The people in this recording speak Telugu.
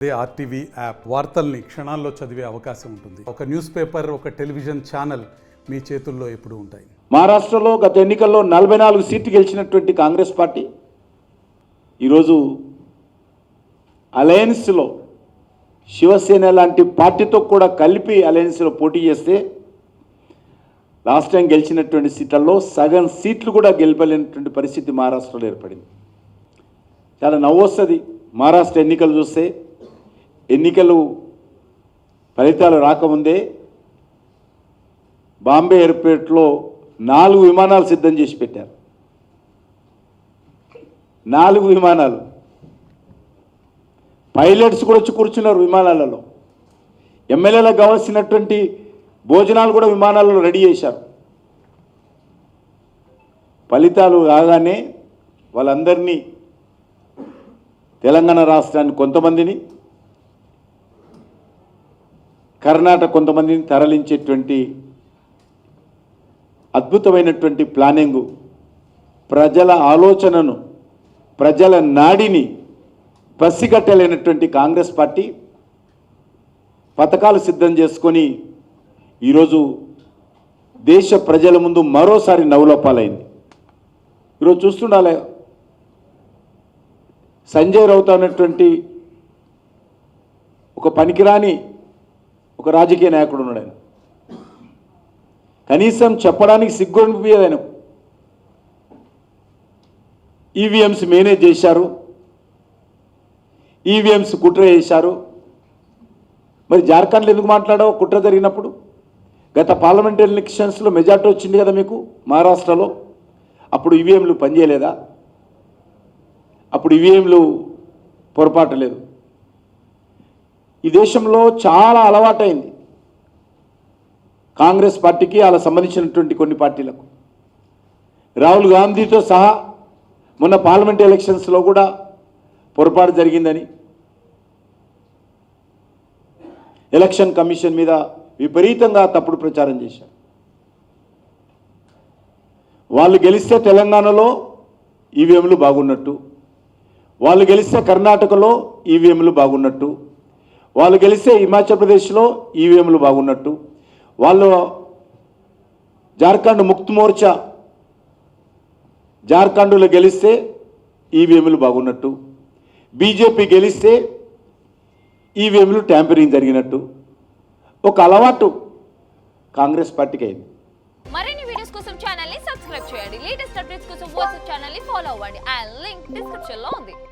ఆర్టీవీ యాప్ వార్తల్ని క్షణాల్లో చదివే అవకాశం ఉంటుంది. ఒక న్యూస్ పేపర్, ఒక టెలివిజన్ ఛానల్ మీ చేతుల్లో ఎప్పుడూ ఉంటాయి. మహారాష్ట్రలో గత ఎన్నికల్లో 44 సీట్లు గెలిచినటువంటి కాంగ్రెస్ పార్టీ ఈరోజు అలయన్స్లో శివసేన లాంటి పార్టీతో కూడా కలిపి అలయన్స్లో పోటీ చేస్తే లాస్ట్ టైం గెలిచినటువంటి సీట్లలో సగం సీట్లు కూడా గెలపలేనటువంటి పరిస్థితి మహారాష్ట్రలో ఏర్పడింది. చాలా నవ్వు వస్తుంది మహారాష్ట్ర ఎన్నికలు చూస్తే. ఎన్నికలు ఫలితాలు రాకముందే బాంబే ఎయిర్పోర్ట్లో 4 విమానాలు సిద్ధం చేసి పెట్టారు. 4 విమానాలు, పైలట్స్ కూడా వచ్చి కూర్చున్నారు విమానాలలో. ఎమ్మెల్యేలకు కావాల్సినటువంటి భోజనాలు కూడా విమానాలలో రెడీ చేశారు. ఫలితాలు రాగానే వాళ్ళందరినీ, తెలంగాణ రాష్ట్రాన్ని కొంతమందిని, కర్ణాటక కొంతమందిని తరలించేటువంటి అద్భుతమైనటువంటి ప్లానింగు, ప్రజల ఆలోచనను, ప్రజల నాడిని పసిగట్టలేనటువంటి కాంగ్రెస్ పార్టీ పథకాలు సిద్ధం చేసుకొని ఈరోజు దేశ ప్రజల ముందు మరోసారి నవ్వులపాలైంది. ఈరోజు చూస్తుండాలి, సంజయ్ రౌత్ అనేటువంటి ఒక పనికిరాని ఒక రాజకీయ నాయకుడు ఉన్నాడు. ఆయన కనీసం చెప్పడానికి సిగ్గు అనిపించదు. ఆయన ఈవీఎంస్ మేనేజ్ చేశారు, ఈవీఎంస్ కుట్ర చేశారు. మరి జార్ఖండ్లో ఎందుకు మాట్లాడావు కుట్ర జరిగినప్పుడు? గత పార్లమెంటరీ ఎలక్షన్స్లో మెజార్టీ వచ్చింది కదా మీకు మహారాష్ట్రలో. అప్పుడు ఈవీఎంలు పనిచేయలేదా? అప్పుడు ఈవీఎంలు పొరపాటు లేదు. ఈ దేశంలో చాలా అలవాటైంది కాంగ్రెస్ పార్టీకి, అలా సంబంధించినటువంటి కొన్ని పార్టీలకు. రాహుల్ గాంధీతో సహా మొన్న పార్లమెంట్ ఎలక్షన్స్లో కూడా పొరపాటు జరిగిందని ఎలక్షన్ కమిషన్ మీద విపరీతంగా తప్పుడు ప్రచారం చేశారు. వాళ్ళు గెలిస్తే తెలంగాణలో ఈవీఎంలు బాగున్నట్టు, వాళ్ళు గెలిస్తే కర్ణాటకలో ఈవీఎంలు బాగున్నట్టు, వాళ్ళు గెలిస్తే హిమాచల్ ప్రదేశ్లో ఈవీఎంలు బాగున్నట్టు, వాళ్ళు జార్ఖండ్ ముక్త్ మోర్చా జార్ఖండ్లో గెలిస్తే ఈవీఎంలు బాగున్నట్టు, బీజేపీ గెలిస్తే ఈవీఎంలు ట్యాంపరింగ్ జరిగినట్టు ఒక అలవాటు కాంగ్రెస్ పార్టీకి అయింది. మరిన్ని వీడియోస్ కోసం ఛానల్ ని సబ్స్క్రైబ్ చేయండి. లేటెస్ట్ అప్డేట్స్ కోసం వాట్సాప్ ఛానల్ ని ఫాలో అవ్వండి. ఆ లింక్ డిస్క్రిప్షన్ లో ఉంది.